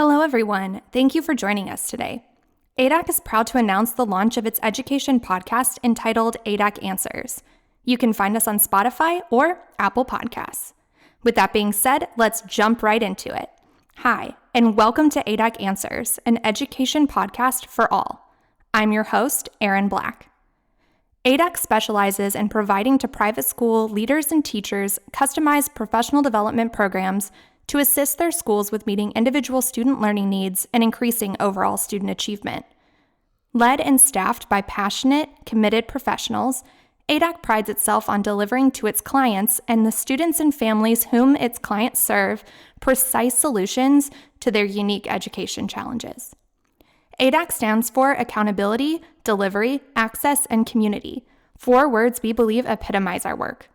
Hello, everyone. Thank you for joining us today. ADAC is proud to announce the launch of its education podcast entitled ADAC Answers. You can find us on Spotify or Apple Podcasts. With that being said, let's jump right into it. Hi, and welcome to ADAC Answers, an education podcast for all. I'm your host, Erin Black. ADAC specializes in providing to private school leaders and teachers customized professional development programs to assist their schools with meeting individual student learning needs and increasing overall student achievement. Led and staffed by passionate, committed professionals, ADAC prides itself on delivering to its clients and the students and families whom its clients serve precise solutions to their unique education challenges. ADAC stands for Accountability, Delivery, Access, and Community. 4 words we believe epitomize our work.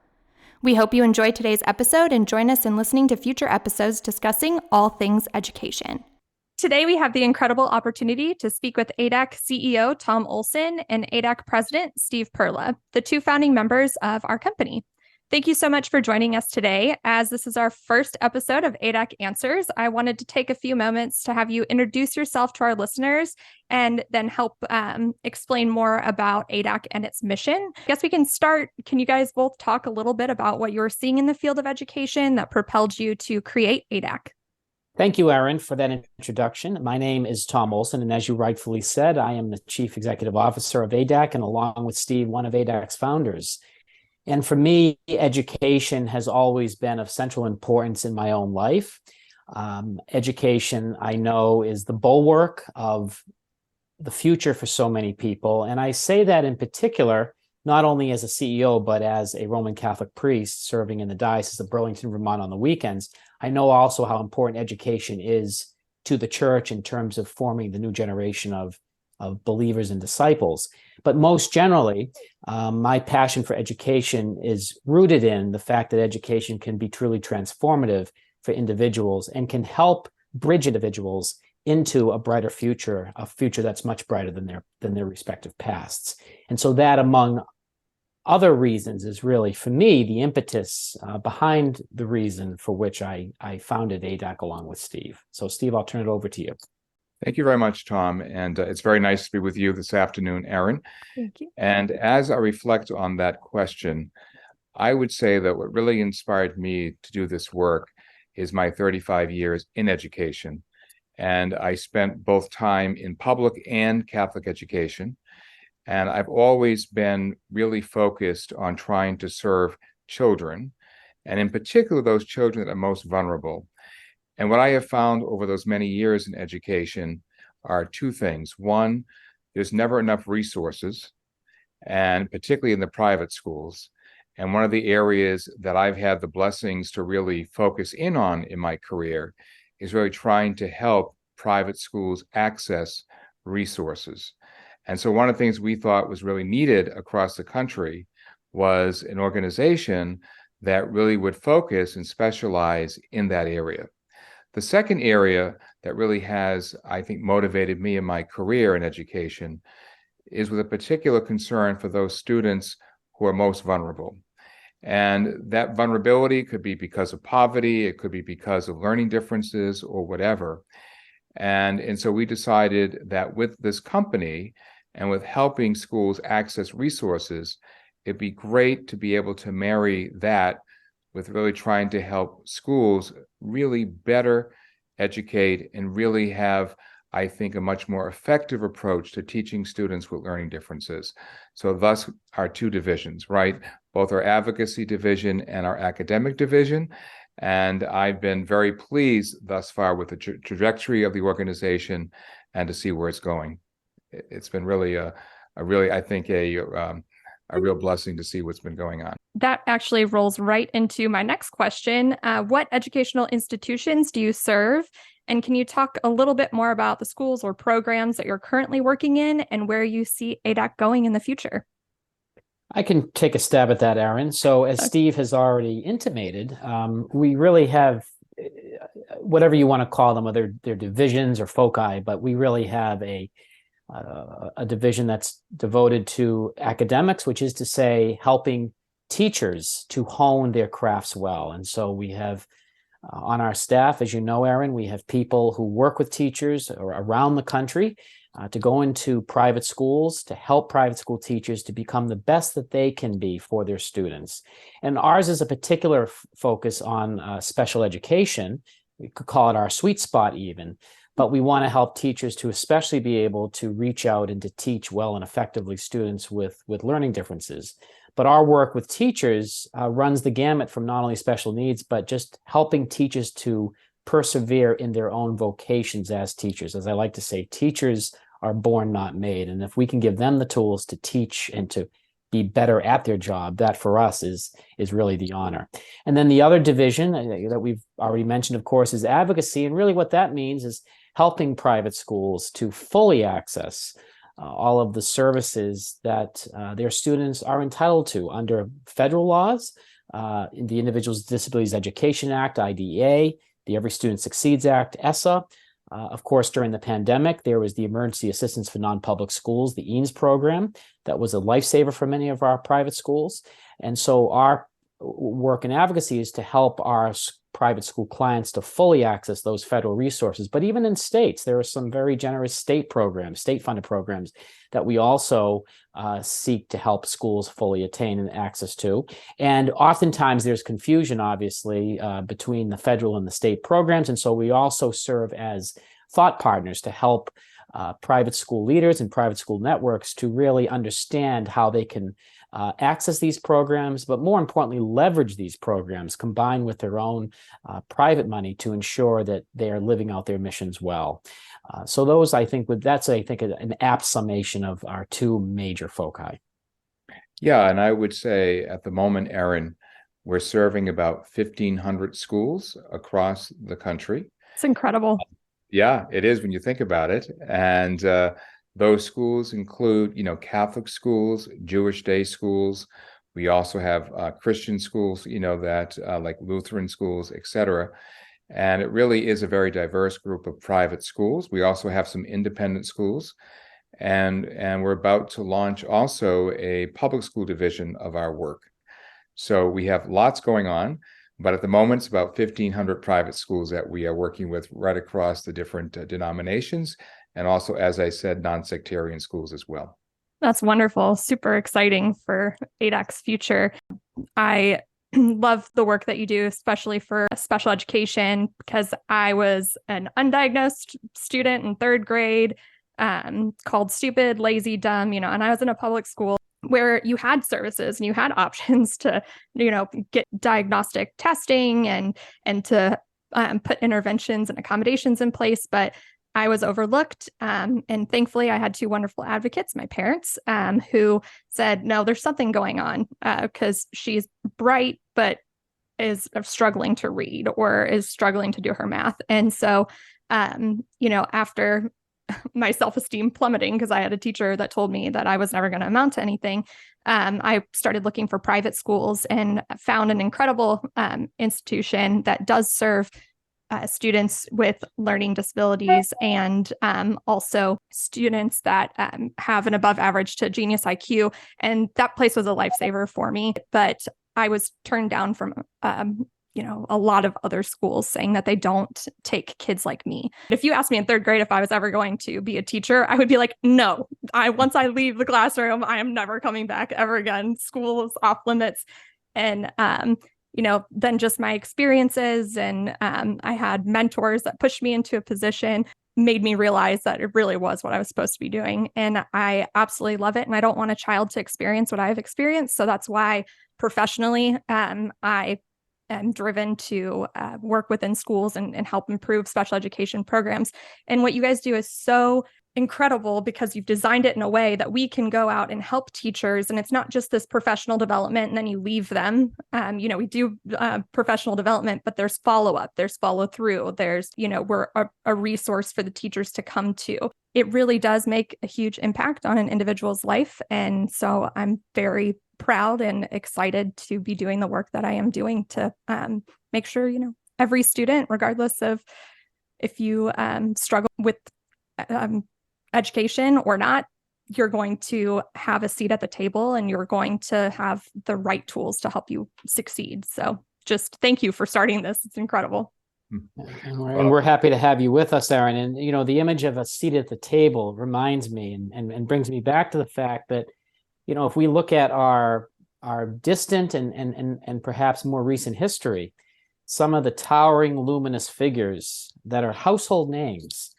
We hope you enjoyed today's episode and join us in listening to future episodes discussing all things education. Today, we have the incredible opportunity to speak with ADAC CEO Tom Olson and ADAC President Steve Perla, the 2 founding members of our company. Thank you so much for joining us today. As this is our first episode of ADAC Answers, I wanted to take a few moments to have you introduce yourself to our listeners and then help explain more about ADAC and its mission. I guess we can start. Can you guys both talk a little bit about what you're seeing in the field of education that propelled you to create ADAC? Thank you, Erin, for that introduction. My name is Tom Olson, and as you rightfully said, I am the Chief Executive Officer of ADAC, and along with Steve, one of ADAC's founders. And for me, education has always been of central importance in my own life. Education, I know, is the bulwark of the future for so many people. And I say that in particular, not only as a CEO, but as a Roman Catholic priest serving in the Diocese of Burlington, Vermont on the weekends. I know also how important education is to the church in terms of forming the new generation of believers and disciples. But most generally, my passion for education is rooted in the fact that education can be truly transformative for individuals and can help bridge individuals into a brighter future, a future that's much brighter than their respective pasts. And so that, among other reasons, is really, for me, the impetus behind the reason for which I founded ADAC along with Steve. So, Steve, I'll turn it over to you. Thank you very much, Tom. And it's very nice to be with you this afternoon, Erin. Thank you. And as I reflect on that question, I would say that what really inspired me to do this work is my 35 years in education. And I spent both time in public and Catholic education. And I've always been really focused on trying to serve children, and in particular, those children that are most vulnerable. And what I have found over those many years in education are 2 things. One, there's never enough resources, and particularly in the private schools. And one of the areas that I've had the blessings to really focus in on in my career is really trying to help private schools access resources. And so one of the things we thought was really needed across the country was an organization that really would focus and specialize in that area. The second area that really has, I think, motivated me in my career in education is with a particular concern for those students who are most vulnerable. And that vulnerability could be because of poverty, it could be because of learning differences or whatever. And so we decided that with this company and with helping schools access resources, it'd be great to be able to marry that with really trying to help schools really better educate and really have, I think, a much more effective approach to teaching students with learning differences. So thus our 2 divisions, right? Both our advocacy division and our academic division. And I've been very pleased thus far with the trajectory of the organization and to see where it's going. It's been really I think a real blessing to see what's been going on. That actually rolls right into my next question. What educational institutions do you serve? And can you talk a little bit more about the schools or programs that you're currently working in and where you see ADAC going in the future? I can take a stab at that, Erin. So as Steve has already intimated, we really have, whatever you want to call them, whether they're divisions or foci, but we really have a division that's devoted to academics, which is to say helping teachers to hone their crafts well. And so we have On our staff, as you know, Aaron, we have people who work with teachers around the country to go into private schools to help private school teachers to become the best that they can be for their students. And ours is a particular focus on special education. We could call it our sweet spot even, but we want to help teachers to especially be able to reach out and to teach well and effectively students with learning differences. But our work with teachers runs the gamut from not only special needs, but just helping teachers to persevere in their own vocations as teachers. As I like to say, teachers are born, not made. And if we can give them the tools to teach and to be better at their job, that for us is really the honor. And then the other division that we've already mentioned, of course, is advocacy. And really what that means is helping private schools to fully access all of the services that their students are entitled to under federal laws, in the Individuals with Disabilities Education Act, IDEA, the Every Student Succeeds Act, ESSA. Of course, during the pandemic, there was the Emergency Assistance for Non-Public Schools, the EANS program, that was a lifesaver for many of our private schools. And so our work in advocacy is to help our private school clients to fully access those federal resources. But even in states, there are some very generous state programs, state-funded programs that we also seek to help schools fully attain and access to. And oftentimes there's confusion, obviously, between the federal and the state programs. And so we also serve as thought partners to help private school leaders and private school networks to really understand how they can access these programs, but more importantly, leverage these programs combined with their own private money to ensure that they are living out their missions well. So those, I think, that's an apt summation of our two major foci. Yeah, and I would say at the moment, Aaron, we're serving about 1,500 schools across the country. It's incredible. Yeah, it is when you think about it. And those schools include, Catholic schools, Jewish day schools. We also have Christian schools, that like Lutheran schools, et cetera. And it really is a very diverse group of private schools. We also have some independent schools. And we're about to launch also a public school division of our work. So we have lots going on. But at the moment, it's about 1,500 private schools that we are working with right across the different denominations. And also, as I said, non-sectarian schools as well. That's wonderful. Super exciting for ADAC's future. I love the work that you do, especially for special education, because I was an undiagnosed student in third grade, called stupid, lazy, dumb, and I was in a public school where you had services and you had options to, get diagnostic testing and to put interventions and accommodations in place. But I was overlooked. And thankfully, I had two wonderful advocates, my parents, who said, no, there's something going on because she's bright, but is struggling to read or is struggling to do her math. And so, after my self-esteem plummeting because I had a teacher that told me that I was never going to amount to anything, I started looking for private schools and found an incredible institution that does serve students with learning disabilities and also students that have an above average to genius IQ. And that place was a lifesaver for me. But I was turned down from a lot of other schools saying that they don't take kids like me. If you asked me in third grade if I was ever going to be a teacher, I would be like, no, once I leave the classroom, I am never coming back ever again. School is off limits. And, then just my experiences and I had mentors that pushed me into a position, made me realize that it really was what I was supposed to be doing. And I absolutely love it. And I don't want a child to experience what I've experienced. So that's why professionally, I am driven to work within schools and help improve special education programs. And what you guys do is so incredible because you've designed it in a way that we can go out and help teachers. And it's not just this professional development and then you leave them. We do professional development, but there's follow-up, there's follow-through, there's, we're a resource for the teachers to come to. It really does make a huge impact on an individual's life. And so I'm very proud and excited to be doing the work that I am doing to make sure, every student, regardless of if you struggle with education or not, you're going to have a seat at the table and you're going to have the right tools to help you succeed. So just thank you for starting this. It's incredible. And we're happy to have you with us, Aaron. And, you know, the image of a seat at the table reminds me and brings me back to the fact that, you know, if we look at our distant and perhaps more recent history, some of the towering, luminous figures that are household names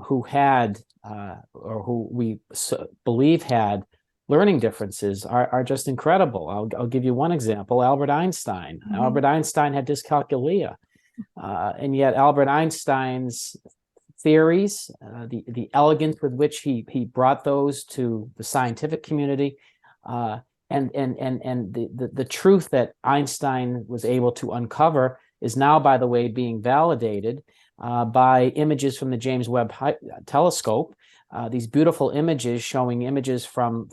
who had or who we believe had learning differences are just incredible. I'll give you one example: Albert Einstein. Mm-hmm. Albert Einstein had dyscalculia, and yet Albert Einstein's theories, the elegance with which he brought those to the scientific community, and the truth that Einstein was able to uncover is now, by the way, being validated by images from the James Webb telescope. These beautiful images showing images from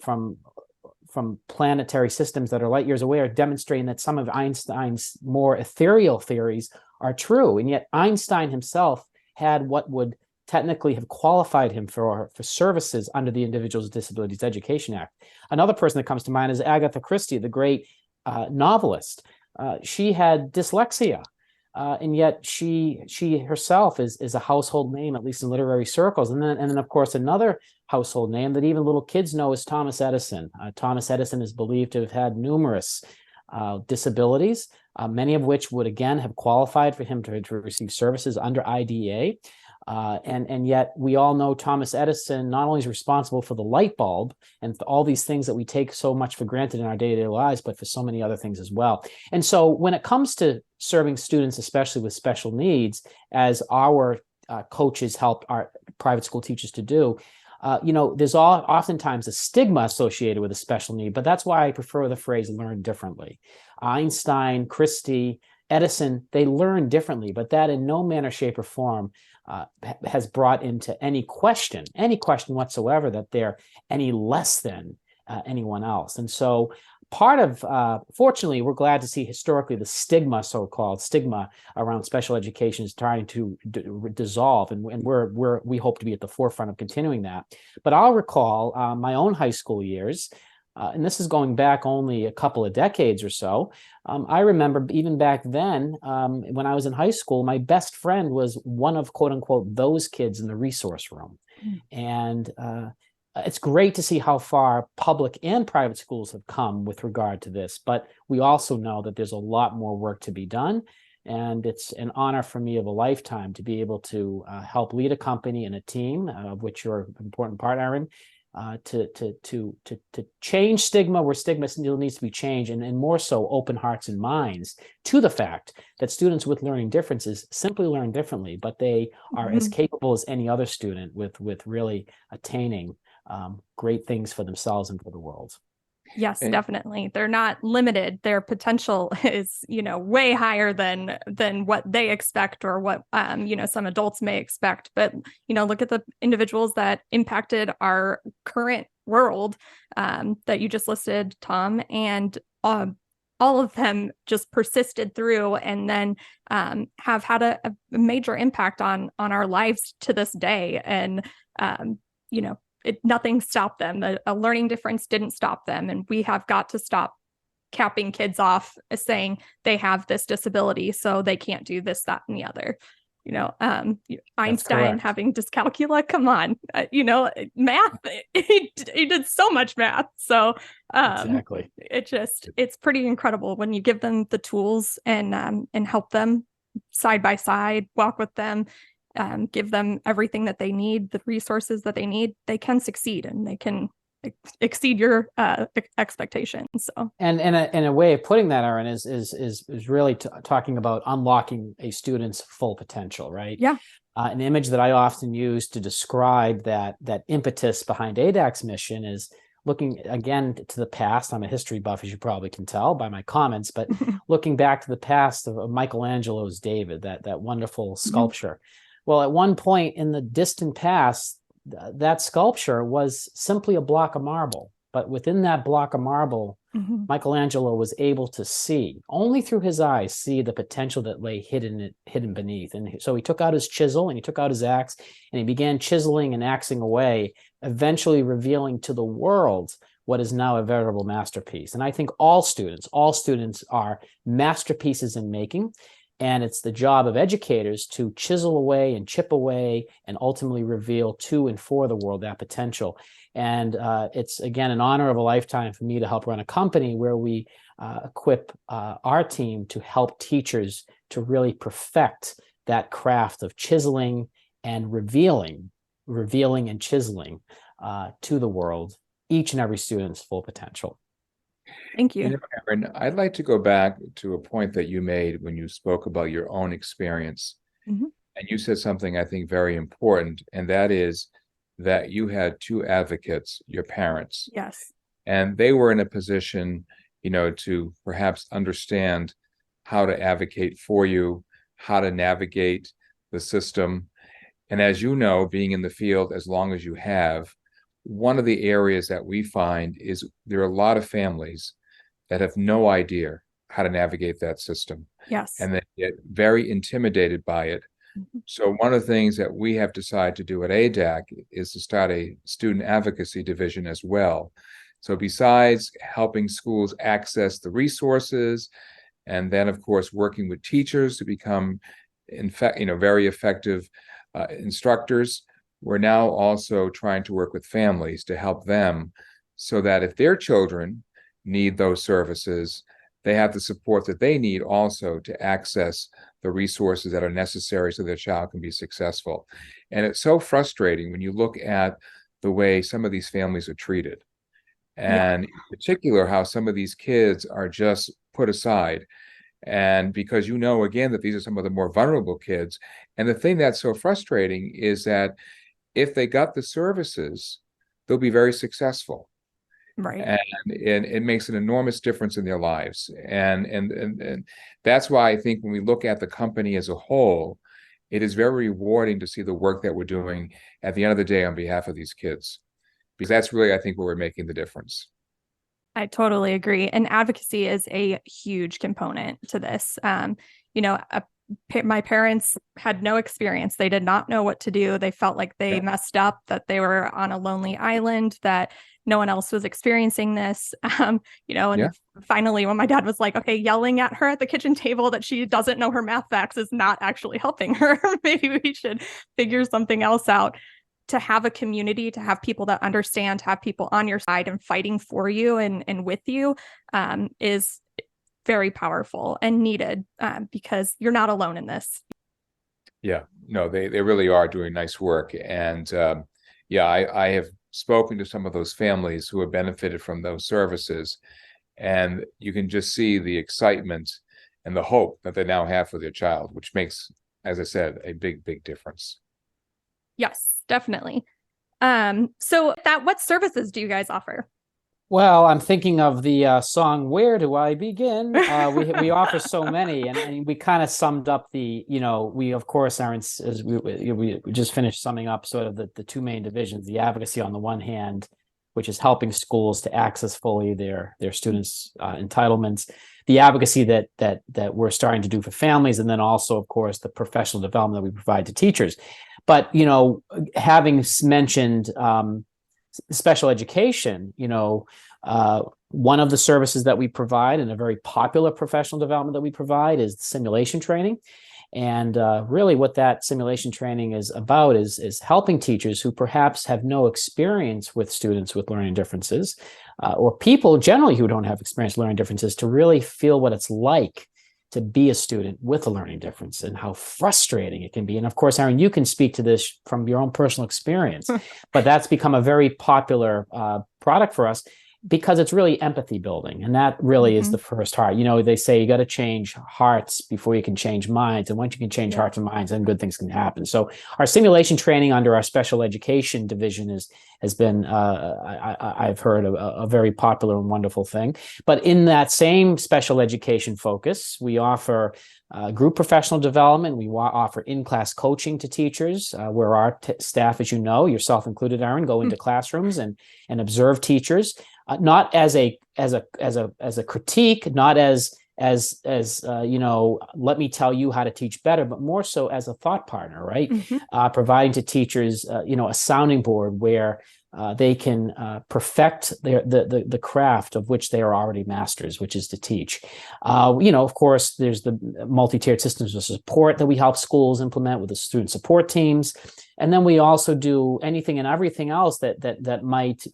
planetary systems that are light years away are demonstrating that some of Einstein's more ethereal theories are true. And yet Einstein himself had what would technically have qualified him for services under the Individuals with Disabilities Education Act. Another person that comes to mind is Agatha Christie, the great novelist. She had dyslexia. And yet she herself is a household name, at least in literary circles. And then of course, another household name that even little kids know is Thomas Edison. Thomas Edison is believed to have had numerous disabilities, many of which would again have qualified for him to receive services under IDEA. And yet we all know Thomas Edison not only is responsible for the light bulb and for all these things that we take so much for granted in our day-to-day lives, but for so many other things as well. And so when it comes to serving students, especially with special needs, as our coaches help our private school teachers to do, you know, there's oftentimes a stigma associated with a special need, but that's why I prefer the phrase learn differently. Einstein, Christie, Edison, they learn differently, but that in no manner, shape, or form has brought into any question whatsoever that they're any less than anyone else. And so part of, fortunately, we're glad to see historically the stigma, so-called stigma around special education is trying to dissolve. And we hope to be at the forefront of continuing that. But I'll recall my own high school years, and this is going back only a couple of decades or so. I remember even back then, when I was in high school, my best friend was one of, quote unquote, those kids in the resource room. And it's great to see how far public and private schools have come with regard to this. But we also know that there's a lot more work to be done. And it's an honor for me of a lifetime to be able to help lead a company and a team, of which you're an important part, Aaron, to change stigma where stigma still needs to be changed, and more so open hearts and minds to the fact that students with learning differences simply learn differently, but they are as capable as any other student with really attaining great things for themselves and for the world. Yes, definitely. They're not limited. Their potential is, you know, way higher than what they expect or what, you know, some adults may expect. But, you know, look at the individuals that impacted our current world that you just listed, Tom, and all of them just persisted through and then have had a major impact on our lives to this day. And, you know, nothing stopped them. A learning difference didn't stop them. And we have got to stop capping kids off as saying they have this disability, so they can't do this, that, and the other. You know, Einstein having dyscalculia, come on, you know, math, he did so much math. So exactly. It's pretty incredible when you give them the tools and help them side by side, walk with them, give them everything that they need, the resources that they need, they can succeed and they can exceed your expectations. So, and a way of putting that, Aaron, is really talking about unlocking a student's full potential, right? Yeah. An image that I often use to describe that impetus behind ADAC's mission is looking again to the past. I'm a history buff, as you probably can tell by my comments, but looking back to the past of Michelangelo's David, that wonderful sculpture. Well, at one point in the distant past, that sculpture was simply a block of marble. But within that block of marble, Michelangelo was able to see, only through his eyes, see the potential that lay hidden beneath. And so he took out his chisel and he took out his axe and he began chiseling and axing away, eventually revealing to the world what is now a veritable masterpiece. And I think all students are masterpieces in making. And it's the job of educators to chisel away and chip away and ultimately reveal to and for the world that potential. And it's, again, an honor of a lifetime for me to help run a company where we equip our team to help teachers to really perfect that craft of chiseling and revealing and chiseling to the world each and every student's full potential. Thank you. Aaron, I'd like to go back to a point that you made when you spoke about your own experience. Mm-hmm. And you said something I think very important, and that is that you had two advocates, your parents. Yes. And they were in a position, to perhaps understand how to advocate for you, how to navigate the system. And as you know, being in the field as long as you have, one of the areas that we find is there are a lot of families that have no idea how to navigate that system. Yes. And they get very intimidated by it. Mm-hmm. So one of the things that we have decided to do at ADAC is to start a student advocacy division as well. So besides helping schools access the resources, and then of course working with teachers to become, very effective instructors, we're now also trying to work with families to help them so that if their children need those services, they have the support that they need also to access the resources that are necessary so their child can be successful. And it's so frustrating when you look at the way some of these families are treated. And in particular, how some of these kids are just put aside. And because again, that these are some of the more vulnerable kids. And the thing that's so frustrating is that if they got the services, they'll be very successful. Right. And it makes an enormous difference in their lives. And that's why I think when we look at the company as a whole, it is very rewarding to see the work that we're doing at the end of the day on behalf of these kids, because that's really, I think, where we're making the difference. I totally agree. And advocacy is a huge component to this. My parents had no experience. They did not know what to do. They felt like they messed up, that they were on a lonely island, that no one else was experiencing this. Finally, when my dad was like, okay, yelling at her at the kitchen table that she doesn't know her math facts is not actually helping her. Maybe we should figure something else out. To have a community, to have people that understand, to have people on your side and fighting for you and with you is very powerful and needed because you're not alone in this. Yeah, no, they really are doing nice work. And I have spoken to some of those families who have benefited from those services, and you can just see the excitement and the hope that they now have for their child, which makes, as I said, a big, big difference. Yes, definitely. So what services do you guys offer? Well, I'm thinking of the song "Where Do I Begin?" We offer so many, and we kind of summed up we of course are as we just finished summing up sort of the two main divisions: the advocacy on the one hand, which is helping schools to access fully their students' entitlements, the advocacy that we're starting to do for families, and then also, of course, the professional development that we provide to teachers. But having mentioned special education, one of the services that we provide, and a very popular professional development that we provide, is simulation training. And really what that simulation training is about is helping teachers who perhaps have no experience with students with learning differences, or people generally who don't have experience learning differences, to really feel what it's like to be a student with a learning difference and how frustrating it can be. And of course, Aaron, you can speak to this from your own personal experience, but that's become a very popular product for us because it's really empathy building. And that really is the first heart. They say you got to change hearts before you can change minds. And once you can change hearts and minds, then good things can happen. So our simulation training under our special education division has been, I've heard, a very popular and wonderful thing. But in that same special education focus, we offer group professional development. We offer in-class coaching to teachers, where our staff, as you know, yourself included, Aaron, go into classrooms and observe teachers, not as a critique, not as let me tell you how to teach better, but more so as a thought partner, right? Providing to teachers, a sounding board where they can perfect the craft of which they are already masters, which is to teach. Of course, there's the multi-tiered systems of support that we help schools implement with the student support teams. And then we also do anything and everything else that might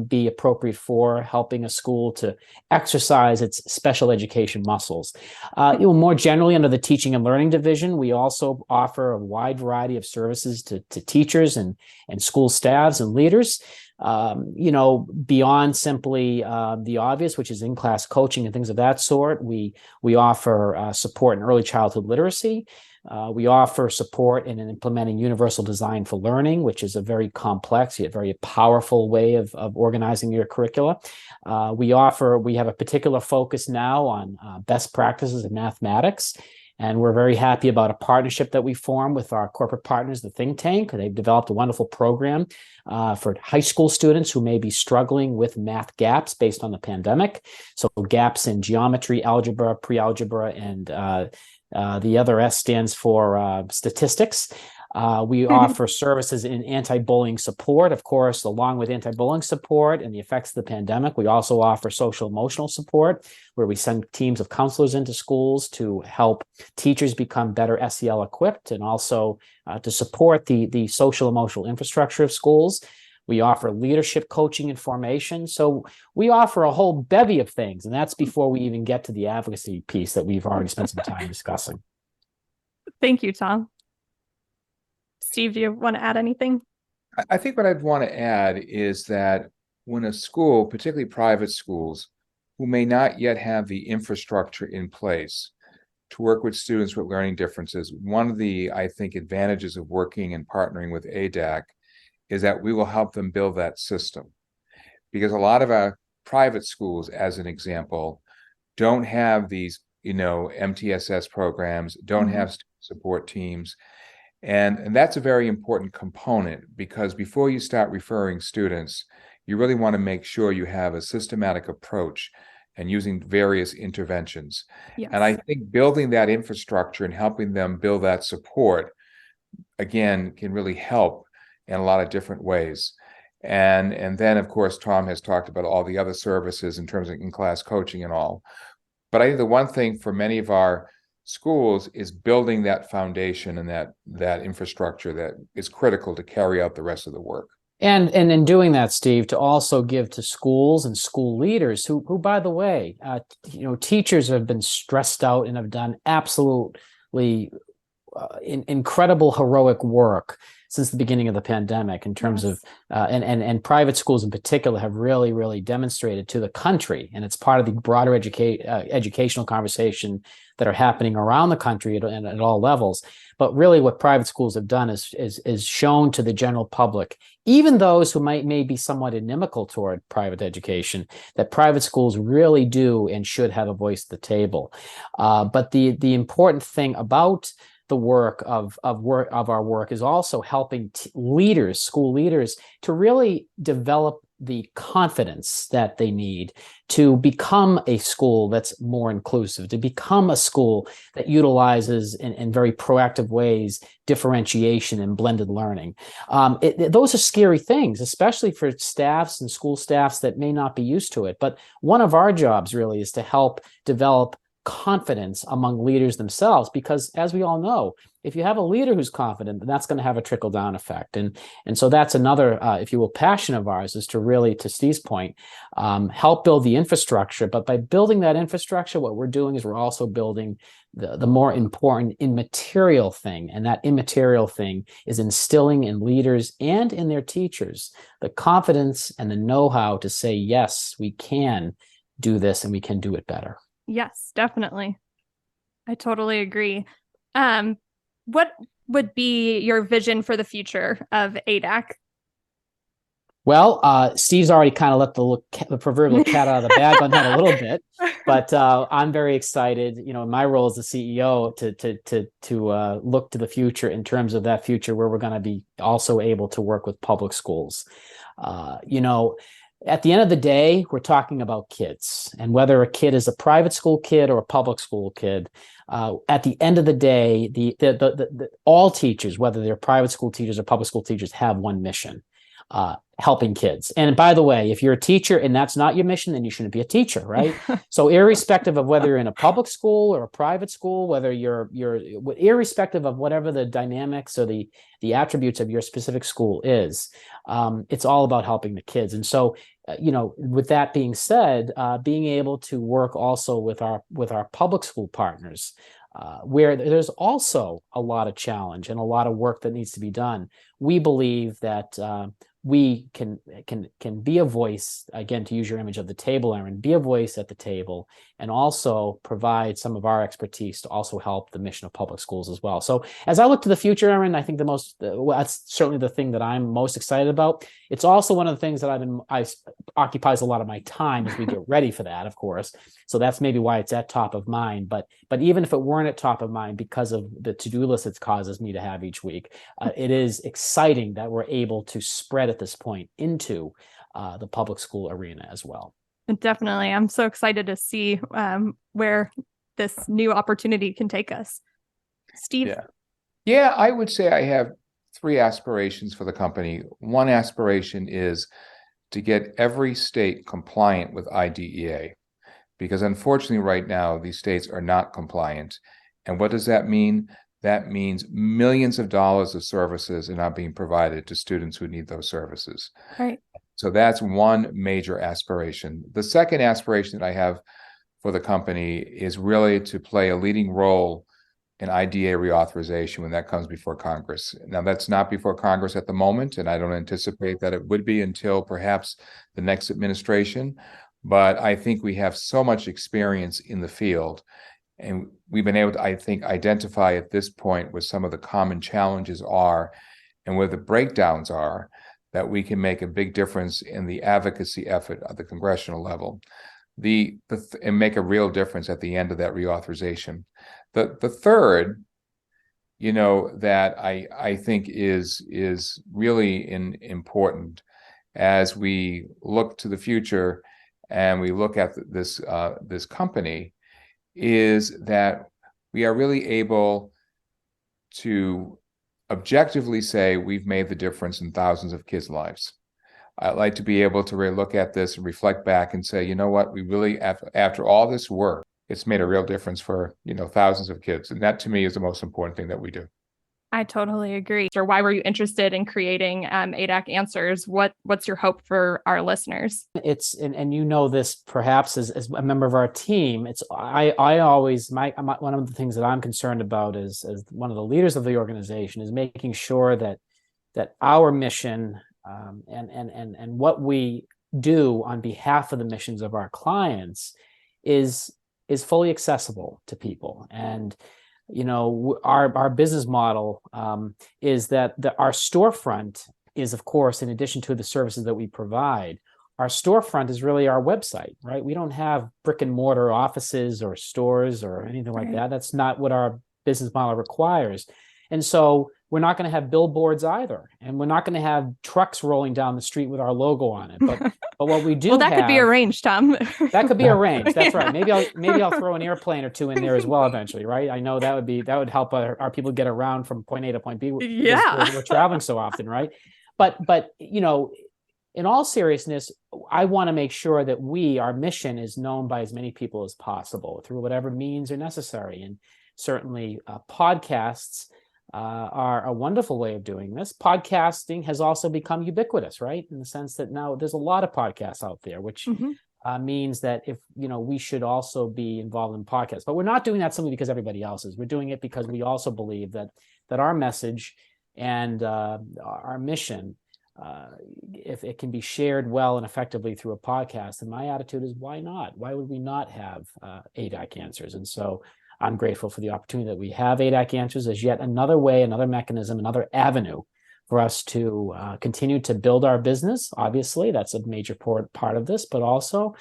be appropriate for helping a school to exercise its special education muscles. More generally, under the teaching and learning division, we also offer a wide variety of services to teachers and school staffs and leaders. Beyond simply the obvious, which is in-class coaching and things of that sort, we offer support in early childhood literacy. We offer support in implementing universal design for learning, which is a very complex yet very powerful way of organizing your curricula. We have a particular focus now on best practices in mathematics. And we're very happy about a partnership that we formed with our corporate partners, the think tank. They've developed a wonderful program for high school students who may be struggling with math gaps based on the pandemic. So gaps in geometry, algebra, pre-algebra, and the other S stands for statistics. We offer services in anti-bullying support, of course, along with anti-bullying support and the effects of the pandemic. We also offer social emotional support, where we send teams of counselors into schools to help teachers become better SEL equipped, and also to support the social emotional infrastructure of schools. We offer leadership coaching and formation. So we offer a whole bevy of things, and that's before we even get to the advocacy piece that we've already spent some time discussing. Thank you, Tom. Steve, do you want to add anything? I think what I'd want to add is that when a school, particularly private schools, who may not yet have the infrastructure in place to work with students with learning differences, one of the, I think, advantages of working and partnering with ADAC is that we will help them build that system. Because a lot of our private schools, as an example, don't have these, MTSS programs, don't have student support teams. And that's a very important component, because before you start referring students, you really want to make sure you have a systematic approach and using various interventions. Yes. And I think building that infrastructure and helping them build that support, again, can really help in a lot of different ways. And then, of course, Tom has talked about all the other services in terms of in-class coaching and all. But I think the one thing for many of our schools is building that foundation and that infrastructure that is critical to carry out the rest of the work. And in doing that, Steve, to also give to schools and school leaders who by the way, teachers have been stressed out and have done absolutely incredible heroic work since the beginning of the pandemic in terms of and private schools in particular have really demonstrated to the country, and it's part of the broader educational conversation that are happening around the country at all levels. But really what private schools have done is shown to the general public, even those who may be somewhat inimical toward private education, that private schools really do and should have a voice at the table. But the important thing about the work of our work is also helping leaders, school leaders, to really develop the confidence that they need to become a school that's more inclusive, to become a school that utilizes in very proactive ways differentiation and blended learning. Those are scary things, especially for staffs and school staffs that may not be used to it. But one of our jobs really is to help develop confidence among leaders themselves, because as we all know, if you have a leader who's confident, then that's going to have a trickle-down effect. And so that's another, if you will, passion of ours, is to really, to Steve's point, help build the infrastructure. But by building that infrastructure, what we're doing is we're also building the more important immaterial thing. And that immaterial thing is instilling in leaders and in their teachers the confidence and the know-how to say, yes, we can do this and we can do it better. Yes, definitely. I totally agree. What would be your vision for the future of ADAC? Well, Steve's already kind of let the proverbial cat out of the bag on that a little bit, but I'm very excited, in my role as the CEO, to look to the future in terms of that future where we're going to be also able to work with public schools. At the end of the day, we're talking about kids, and whether a kid is a private school kid or a public school kid, at the end of the day, all teachers, whether they're private school teachers or public school teachers, have one mission. helping kids. And by the way, if you're a teacher and that's not your mission, then you shouldn't be a teacher, right? So irrespective of whether you're in a public school or a private school, whether you're irrespective of whatever the dynamics or the attributes of your specific school is, it's all about helping the kids. And so, with that being said, being able to work also with our public school partners, where there's also a lot of challenge and a lot of work that needs to be done. We believe that we can be a voice, again, to use your image of the table, Aaron, be a voice at the table, and also provide some of our expertise to also help the mission of public schools as well. So as I look to the future, Aaron, I think that's certainly the thing that I'm most excited about. It's also one of the things that occupies a lot of my time as we get ready for that, of course. So that's maybe why it's at top of mind. But even if it weren't at top of mind because of the to-do list it causes me to have each week, it is exciting that we're able to spread at this point into the public school arena as well. Definitely. I'm so excited to see where this new opportunity can take us. Steve? Yeah, I would say I have 3 aspirations for the company. One aspiration is to get every state compliant with IDEA, because unfortunately right now these states are not compliant. And what does that mean? That means millions of dollars of services are not being provided to students who need those services. Right. So that's one major aspiration. The second aspiration that I have for the company is really to play a leading role in IDA reauthorization when that comes before Congress. Now, that's not before Congress at the moment, and I don't anticipate that it would be until perhaps the next administration. But I think we have so much experience in the field, and we've been able to, I think, identify at this point where some of the common challenges are and where the breakdowns are, that we can make a big difference in the advocacy effort at the congressional level, and make a real difference at the end of that reauthorization. The third, that I think is really important as we look to the future and we look at this company, is that we are really able to objectively say we've made the difference in thousands of kids' lives. I'd like to be able to really look at this and reflect back and say, you know what, we really, after all this work, it's made a real difference for, thousands of kids. And that to me is the most important thing that we do. I totally agree. Or why were you interested in creating ADAC Answers? What's your hope for our listeners? It's and this perhaps as a member of our team. It's I always one of the things that I'm concerned about as one of the leaders of the organization is making sure that our mission and what we do on behalf of the missions of our clients is fully accessible to people. And our business model is that our storefront is, of course, in addition to the services that we provide, our storefront is really our website, right? We don't have brick and mortar offices or stores or anything like that. That's not what our business model requires. And so we're not going to have billboards either. And we're not going to have trucks rolling down the street with our logo on it. But what we do that could be arranged, Tom. That could be arranged. That's right. Maybe I'll throw an airplane or two in there as well eventually, right? I know that would help our people get around from point A to point B. Yeah. We're traveling so often, right? But in all seriousness, I want to make sure that our mission is known by as many people as possible through whatever means are necessary. And certainly podcasts are a wonderful way of doing this. Podcasting has also become ubiquitous, right? In the sense that now there's a lot of podcasts out there, which means that if, we should also be involved in podcasts. But we're not doing that simply because everybody else is. We're doing it because we also believe that our message and our mission, if it can be shared well and effectively through a podcast, then my attitude is, why not? Why would we not have ADAC Answers? And so I'm grateful for the opportunity that we have ADAC Answers as yet another way, another mechanism, another avenue for us to continue to build our business. Obviously, that's a major part of this, but also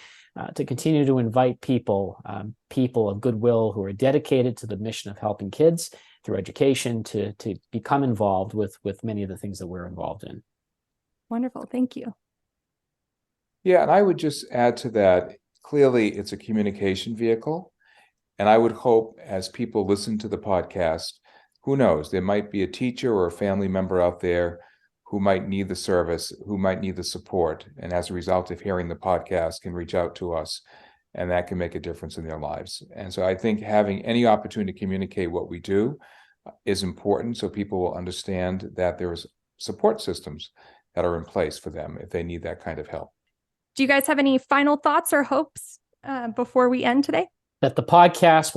to continue to invite people of goodwill who are dedicated to the mission of helping kids through education to become involved with many of the things that we're involved in. Wonderful. Thank you. Yeah, and I would just add to that, clearly it's a communication vehicle. And I would hope as people listen to the podcast, who knows, there might be a teacher or a family member out there who might need the service, who might need the support, and as a result of hearing the podcast can reach out to us, and that can make a difference in their lives. And so I think having any opportunity to communicate what we do is important, so people will understand that there's support systems that are in place for them if they need that kind of help. Do you guys have any final thoughts or hopes before we end today? That the podcast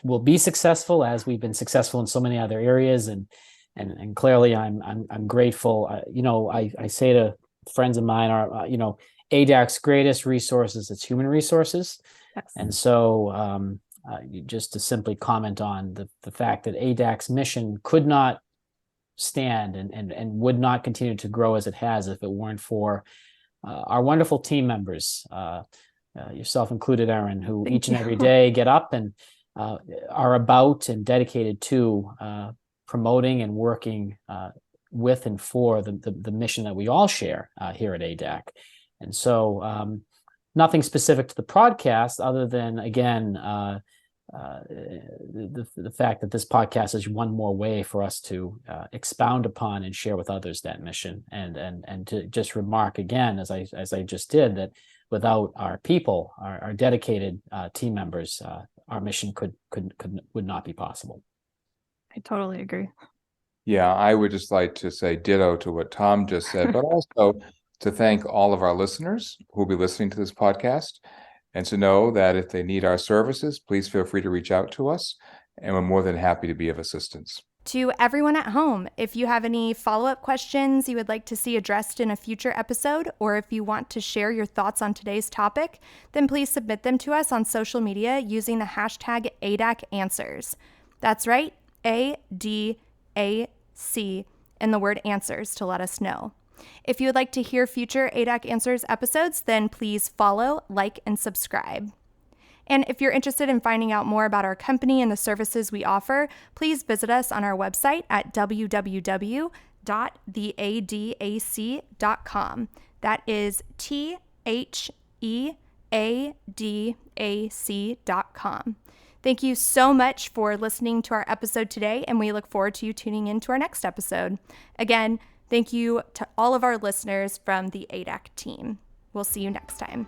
will be successful, as we've been successful in so many other areas, and clearly I'm grateful. I say to friends of mine, ADAC's greatest resources is human resources. Yes. And so just to simply comment on the fact that ADAC's mission could not stand and would not continue to grow as it has if it weren't for our wonderful team members, yourself included, Erin, who each and every day get up and are about and dedicated to promoting and working with and for the mission that we all share here at ADAC. And so nothing specific to the podcast other than, again, the fact that this podcast is one more way for us to expound upon and share with others that mission, and to just remark again, as I just did, that without our people, our dedicated team members, our mission would not be possible. I totally agree. Yeah, I would just like to say ditto to what Tom just said, but also to thank all of our listeners who will be listening to this podcast, and to know that if they need our services, please feel free to reach out to us, and we're more than happy to be of assistance. To everyone at home, if you have any follow-up questions you would like to see addressed in a future episode, or if you want to share your thoughts on today's topic, then please submit them to us on social media using the hashtag ADAC Answers. That's right, ADAC, and the word answers to let us know. If you would like to hear future ADAC Answers episodes, then please follow, like, and subscribe. And if you're interested in finding out more about our company and the services we offer, please visit us on our website at www.theadac.com. That is THEADAC.com. Thank you so much for listening to our episode today, and we look forward to you tuning in to our next episode. Again, thank you to all of our listeners from the ADAC team. We'll see you next time.